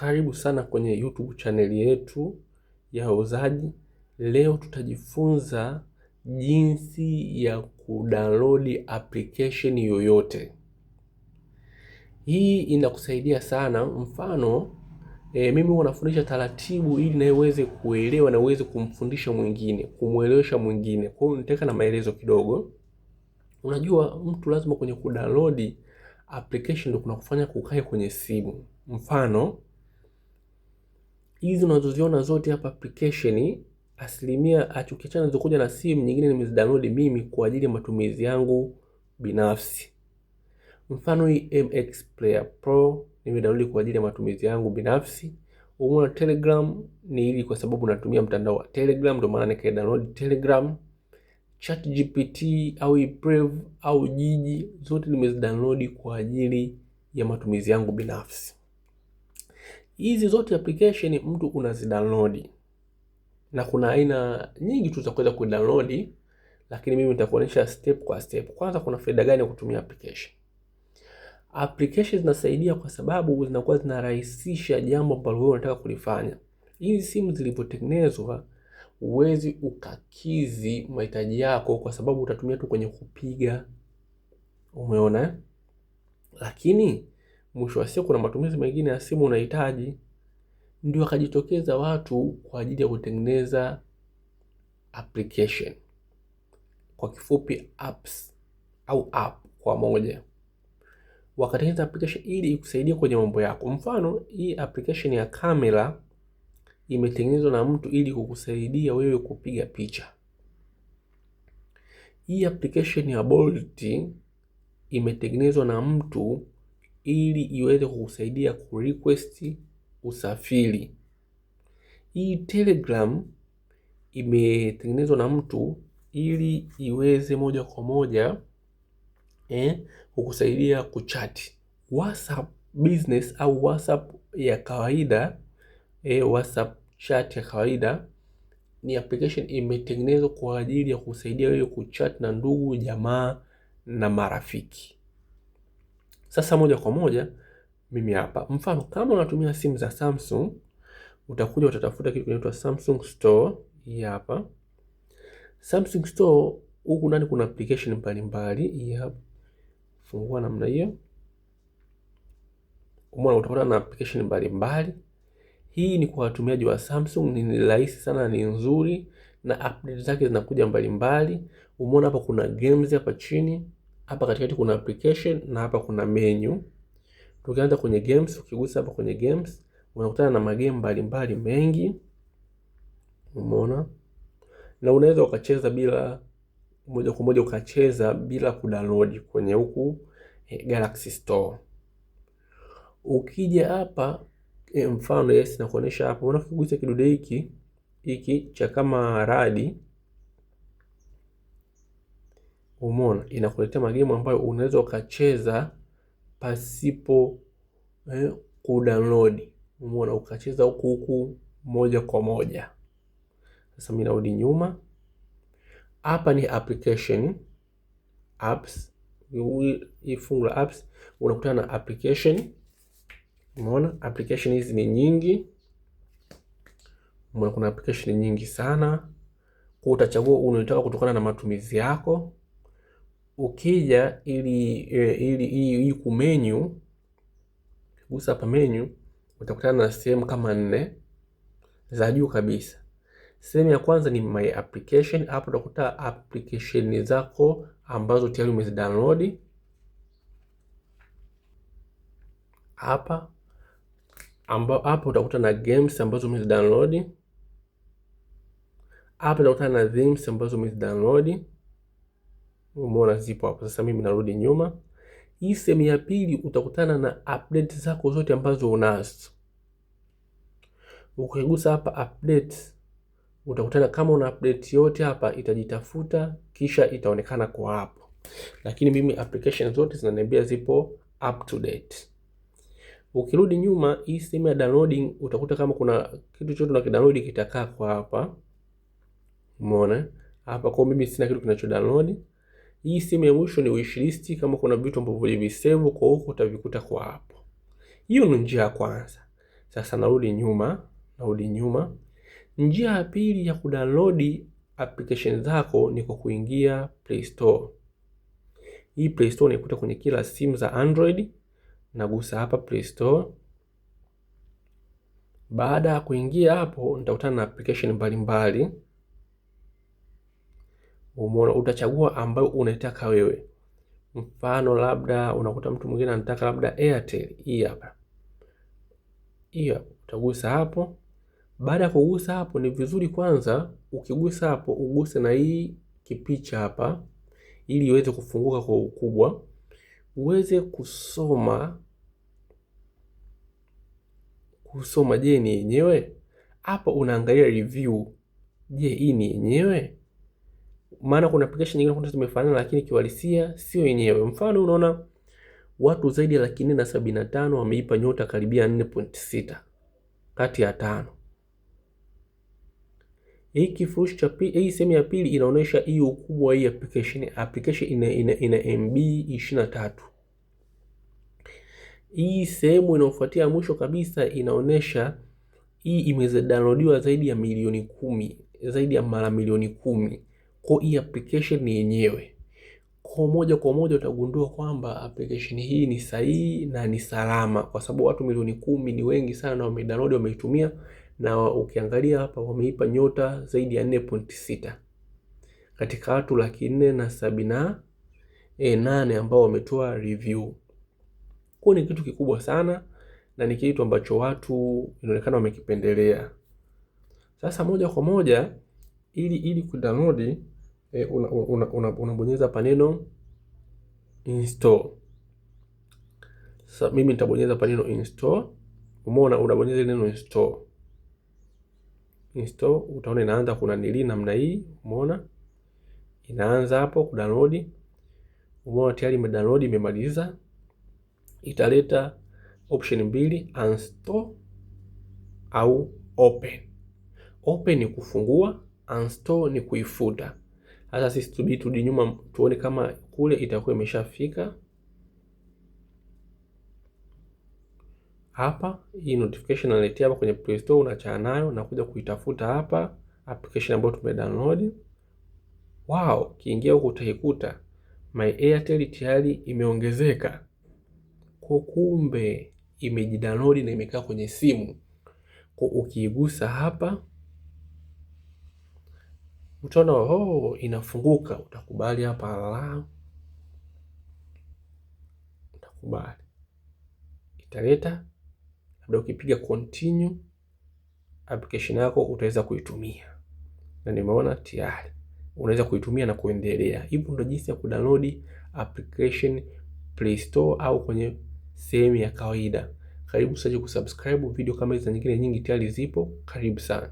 Karibu sana kwenye YouTube channel yetu ya Wauzaji. Leo tutajifunza jinsi ya kudownload application yoyote. Hii inakusaidia sana. Mfano mimi huwa nafundisha taratibu ili na uweze kuelewa na uweze kumfundisha mwingine, kumuelewesha mwingine. Kwa hiyo nitaweka na maelezo kidogo. Unajua mtu lazima kwenye kudownload application ndio kuna kufanya kukae kwenye simu. Mfano hizi unazoziona zote hapa application, asilimia ukiachana zilizokuja na simu nyingine nimezidownload mimi kwa ajili ya matumizi yangu binafsi. Mfano hii MX Player Pro nimedownload kwa ajili ya matumizi yangu binafsi. Umeona Telegram ni ili kwa sababu natumia mtandao wa Telegram, ndio maana nikadownload Telegram. ChatGPT au Brave au Jiji zote nimezidownload kwa ajili ya matumizi yangu binafsi. Hizi zote application mtu unazidownload. Na kuna aina nyingi tu za kuweza kudownload, lakini mimi nitakuonyesha step kwa step. Kwanza kuna faida gani ya kutumia application? Applications zinasaidia kwa sababu zinakuwa zinarahisisha jambo ambalo wewe unataka kulifanya. Hizi simu zilipotengenezwa uwezi ukakizi mahitaji yako kwa sababu utatumia tu kwenye kupiga. Umeona? Lakini mwisho wa siku kuna matumizi mengine ya simu unahitaji. Ndio akajitokeza watu kwa ajili ya kutengeneza application. Kwa kifupi apps au app kwa moja. Wakatengeneza application ili ikusaidie kwenye mambo yako. Mfano hii application ya kamera imetengenezwa na mtu ili kukusaidia wewe kupiga picha. Hii application ya Bolt imetengenezwa na mtu ili iweze kukusaidia kurequest usafiri. Hii Telegram imetengenezwa na mtu ili iweze moja kwa moja kukusaidia kuchat. WhatsApp business au WhatsApp ya kawaida, WhatsApp chat ya kawaida ni application imetengenezwa kwa ajili ya kusaidia wewe kuchat na ndugu, jamaa na marafiki. Sasa moja kwa moja mimi hapa, mfano kama unatumia simu za Samsung, utakuja utatafuta kitu kinaitwa Samsung Store. Hii hapa Samsung Store, huku ndani kuna application mbalimbali. Hii hapa fungua namna hiyo, umeona utakuta na application mbalimbali. Hii ni kwa watumiaji wa Samsung, ni rahisi sana, ni nzuri na update zake zinakuja mbalimbali. Umeona hapa kuna games hapa chini, hapa katikati kuna application na hapa kuna menu. Tukianza kwenye games, ukigusa hapa kwenye games unakutana na magame mbalimbali mengi. Umeona? Na unaweza ukacheza bila moja kwa moja ukacheza bila kudownload kwenye huku Galaxy Store. Ukija hapa mfano na kuonesha hapa, unaona ukigusa kidude hiki cha kama radi, umeona inakuletea magame ambayo unaweza ukacheza pasipo kudownload. Umeona, ukacheza huku moja kwa moja. Sasa mimi narudi nyuma. Hapa ni application apps. Hii fungu la apps unakutana na application. Umeona application hizi ni nyingi. Umeona kuna application nyingi sana. Kwa utachagua unataka kutokana na matumizi yako. Ukija ili ku menu, gusa hapa menu, utakutana na sehemu kama 4 za juu kabisa. Sehemu ya kwanza ni my application. Hapo utakuta application zako ambazo tayari umezidownload. Hapa utakuta na games ambazo umezidownload. Hapa utakuta na themes ambazo umezidownload. Umeona zipo hapo. Sasa mimi narudi nyuma. Hii sehemu ya pili utakutana na update zako zote ambazo unazo. Ukigusa hapa updates, utakutana kama una update yote hapa itajitafuta kisha itaonekana kwa hapo. Lakini mimi application zote zinaniambia zipo up to date. Ukirudi nyuma, hii sehemu ya downloading utakuta kama kuna kitu chochote na kidownload kitakaa kwa hapa. Umeona? Hapa kwa mimi sina kitu kinacho download. Hii sehemu ya mwisho ni wishlist, kama kuna vitu ambavyo ulivisave kwa huko utavikuta kwa hapo. Hiyo ni njia ya kwanza. Sasa narudi nyuma. Njia ya pili ya kudownload application zako ni kwa kuingia Play Store. Hii Play Store unaikuta kwenye kila simu za Android. Nagusa hapa Play Store. Baada ya kuingia hapo, nitakutana na application mbalimbali. Umeona, utachagua ambayo unaitaka wewe. Mfano labda unakuta mtu mwingine anataka labda Airtel. Hii hapa. Utagusa hapo. Baada ya kugusa hapo, ni vizuri kwanza ukigusa hapo uguse na hii kipicha hapa ili iweze kufunguka kwa ukubwa, uweze kusoma. Je, ni yenyewe? Hapo unaangalia review. Je, hii ni yenyewe? Maana kuna application nyingine kuna zimefanana lakini kiuhalisia sio yenyewe. Mfano unaona watu zaidi ya 475 wameipa nyota karibia 4.6 kati ya 5. Hii kifurushi cha pili, hii sehemu ya pili inaonyesha hii ukubwa hii application ina MB 23. Hii sehemu inayofuatia mwisho kabisa inaonyesha hii imeweza downloadiwa zaidi ya milioni 10, zaidi ya mara milioni 10. Kwa hii application ni yenyewe. Kwa moja utagundua kwamba application hii ni sahihi na ni salama, kwa sababu watu milioni 10 ni wengi sana wamedownload, wameitumia, na ukiangalia hapa wameipa nyota zaidi ya 4.6 katika watu 478 ambao wametoa review. Kwa ni kitu kikubwa sana na ni kitu ambacho watu inaonekana wamekipendelea. Sasa moja kwa moja ili kudownload unabonyeza paneno install. Sasa mimi nitabonyeza paneno install. Umeona, unabonyeza neno install. Utaona inaanza kuna nili namna hii. Umeona inaanza hapo kudownload. Umeona tayari imedownload, imemaliza. Italeta option mbili, uninstall au open. Open ni kufungua, uninstall ni kuifuta. Sasa sisi turudi nyuma tuone kama kule itakuwa imeshafika. Hapa hii notification inaletea hapa kwenye Play Store, unaachana nayo na kuja kuitafuta hapa application ambayo tumedownload. Wow, kiingia huko utaikuta My Airtel tayari imeongezeka. Kwa kumbe imejidownload na imekaa kwenye simu. Kwa ukiigusa hapa utaona inafunguka. Utakubali hapa, utakubali. Italeta labda ukipiga continue application yako utaweza kuitumia. Na nimeona tayari unaweza kuitumia na kuendelea. Hivyo ndio jinsi ya kudownload application Play Store au kwenye sehemu ya kawaida. Karibu sasa kusubscribe, video kama hizi nyingine nyingi tayari zipo. Karibu sana.